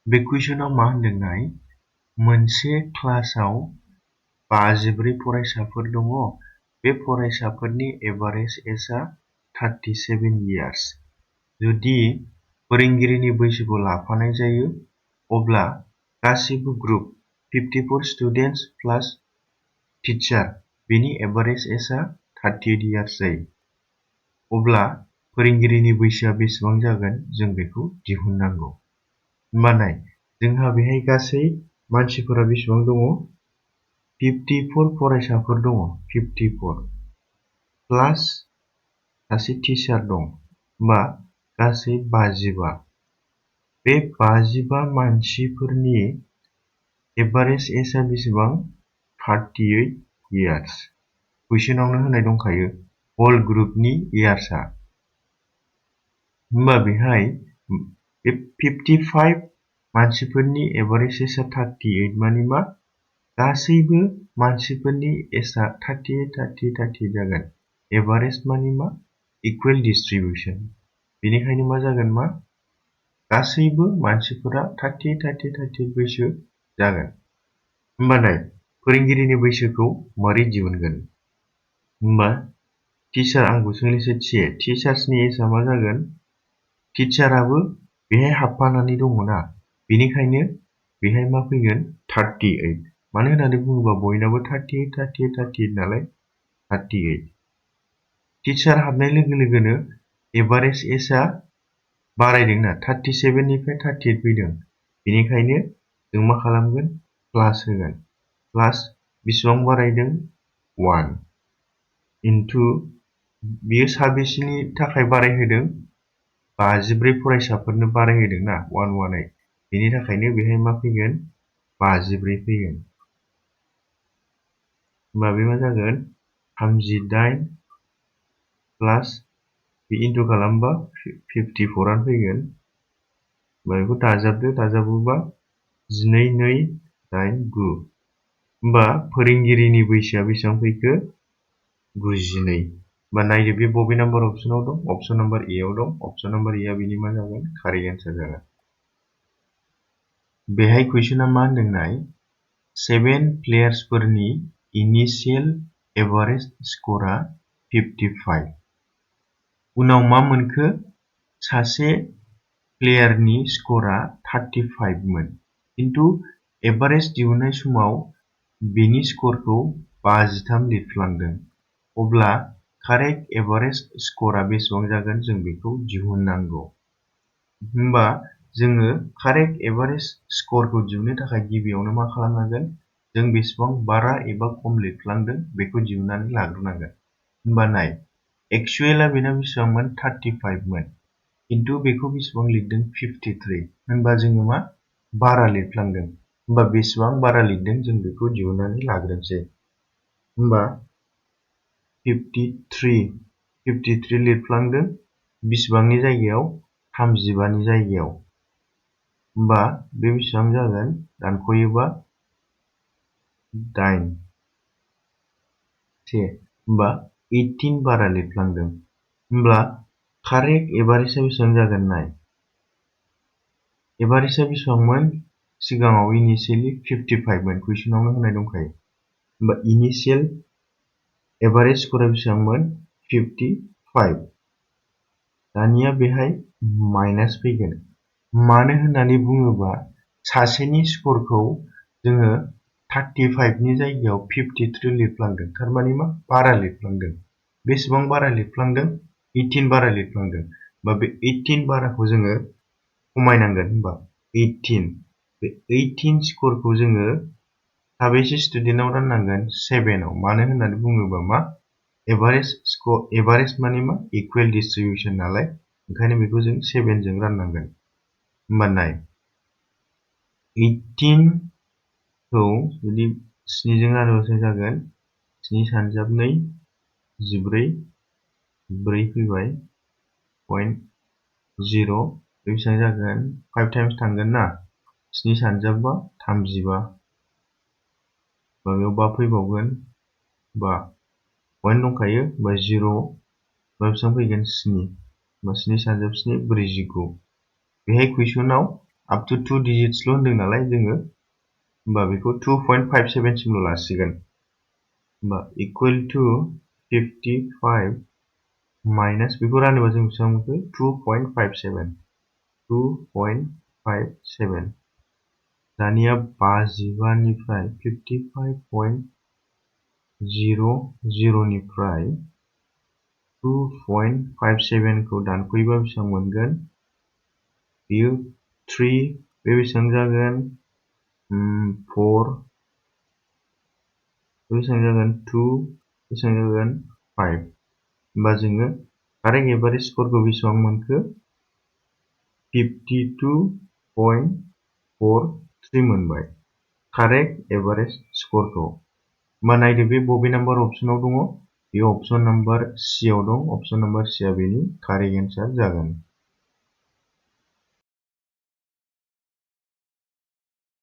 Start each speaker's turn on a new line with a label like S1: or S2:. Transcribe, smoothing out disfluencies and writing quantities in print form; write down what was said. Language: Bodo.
S1: बे कुइसनाव मा होनदोंनाय मोनसे क्लासाव 54 फरायसाफोर दङ। बे फरायसाफोरनि एभारेज एजआ 37 इयार्स। जुदि फोरोंगिरिनि बैसोखौ लाफानाय जायो अब्ला गासिबो ग्रुप 54 स्टुडेन्टस प्लास टीचार बेनि एभारेज एजआ 38 इयार्स जायो। अब्ला फोरोंगिरिनि बैसोआ बेसेबां जागोन जों बेखौ दिहुननांगौ। होमबा नाय जोंहा बेहाय गासै मानसिफोरा बेसेबां दङ 54 फरायसाफोर दङ 54 प्लास सासे टीचार दं होमबा गासै 55। बे 55 मानसिफोरनि एभारेज एजआ बेसेबां 38 इयार्स। कुइसनावनो होनाय दंखायो होल ग्रुपनि इयार्सआ। होमबा बेहाय बे 55 मानसिफोरनि एभारेज एजआ 38 माने मा गासैबो मानसिफोरनि एजआ 38 जागोन। एभारेज माने मा इकुवेल डिस्ट्रिबिउशन। बेनिखायनो मा जागोन मा गासैबो मानसिफोरा 38 बैसो जागोन। होमबा नाय फोरोंगिरिनि बैसोखौ मारै दिहुनगोन। होमबा टीचार आं गुसुंलिसे टीचार्सनि एजआ मा जागोन टीचाराबो बेहाय हाबफानानै दङना बेनिखायनो बेहाय मा फैगोन 38। मानो होननानै बुङोबा बयनाबो 38 नालाय 38। टीचार हाबनाय लोगो लोगोनो एभारेज एजआ बारायदोंना 37 निफ्राय 38 फैदों। बेनिखायनो जों मा खालामगोन प्लास होगोन। प्लास बेसेबां बारायदों 1 इनटु बियो साबेसेनि थाखाय बारायहोदों 54 फरायसाफोरनो बारायहोदों ना 118। बेनि थाखायनो बेहाय मा फैगोन 54 फैगोन। होमबा बे मा जागोन 38 प्लास बे इनटु खालामबा 54 आनो फैगोन। होमबा बेखौ दाजाबोबा 12 2 8 9। होमबा फोरोंगिरिनि बैसोआ बेसेबां फैखो 92। होमबा नायदो बे बबे नाम्बार अपसनाव दं अपसन नाम्बार ए आव दं। अपसन नाम्बार ए आ बेनि मा जागोन कारेक्ट एन्सार जागोन। बेहाय कुइसना मा होनदोंनाय 7 प्लेयार्सफोरनि इनिशियेल एभारेज स्क'रआ 55। उनाव मा मोनखो सासे प्लेयारनि स्क'रआ 35 मोन किन्तु एभारेज दिहुननाय समाव बेनि स्क'रखौ 53 लिरफ्लांदों। अब्ला कारेक्ट एभारेज स्क'रआ बेसेबां जागोन जों बेखौ दिहुननांगौ। होमबा जोङो कारेक्ट एभारेज स्क'रखौ दिहुननो थाखाय गिबियावनो मा खालामनांगोन जों बेसेबां बारा एबा खम लिरफ्लांदों बेखौ दिहुननानै लाग्रोनांगोन। होमबा नाय एक्चुएलआ बेना बेसेबांमोन 35 मोन किन्तु बेखौ बेसेबां लिरदों 53। होनबा जोङो मा बारा लिरफ्लांदों। होमबा बेसेबां बारा लिरदों जों बेखौ दिहुननानै लाग्रोनोसै। होमबा 53 लिरफ्लांदों बेसेबांनि जायगायाव 35 नि जायगायाव। होमबा बे बेसेबां जागोन दानख'योबा 8 होमबा 18 बारा लिरफ्लांदों। होमब्ला कारेक्ट एभारेजआ बेसेबां जागोन नाय एभारेजआ बेसेबांमोन सिगाङाव इनिशियेलि 55 मोन कुइसनावनो होनाय दंखायो। होमबा इनिशियेल एभारेज स्क'रआ बेसेबांमोन 55। दानिया बेहाय माइनास फैगोन। मानो होननानै बुङोबा सासेनि स्क'रखौ जोङो 35 नि जायगायाव 53 लिरफ्लांदों थारमाने मा बारा लिरफ्लांदों। बेसेबां बारा लिरफ्लांदों 18 बारा लिरफ्लांदों। बा बे 18 बाराखौ जोङो खमायनांगोन। होमबा 18 बे 18 स्क'रखौ जोङो साबेसे स्टुडेन्टआव राननांगोन 7 आव। मानो होननानै बुङोबा मा एभारेज माने मा इकुवेल डिस्ट्रिबिउशन नालाय ओंखायनो बेखौ जों 7 जों राननांगोन। होमबा नाय 18 खौ जुदि 7 जों रानोब्ला जागोन 7 सानजाब 2 14 4 फैबाय 0 बेसेबां जागोन 5 टाइम्स थांगोन ना 7 सानजाबबा 35 बेयाव 5 फैबावगोन 5 1 दंखायो होमबा 0 बेसेबां फैगोन 7 होमबा 7 सानजाब 7 49। बेहाय कुइसनाव up to 2 digits ल' होनदों नालाय जोङो होमबा बेखौ 2.57 सिमल' लासिगोन होमबा equal to 55 minus बेखौ रानोबा जों बेसेबां मोनखो 2.57 दानिया 55 निफ्राय 55.00 निफ्राय 2.57 खौ दानख'योबा बेसेबां मोनगोन बेयो 3 बे बेसेबां जागोन 4 बेसेबां जागोन 2 बेसेबां जागोन 5 होमबा जोङो कारेक्ट एभारेज स्करखौ बेसेबां मोनखो 52.43 मोनबाय कारेक्ट एभारेज स्करखौ होमबा नायदो बे बबे नाम्बार अपसनाव दङ बे अपसन नाम्बार C आव दं अपसन नाम्बार C आ बेनि कारेक्ट एन्सार जागोन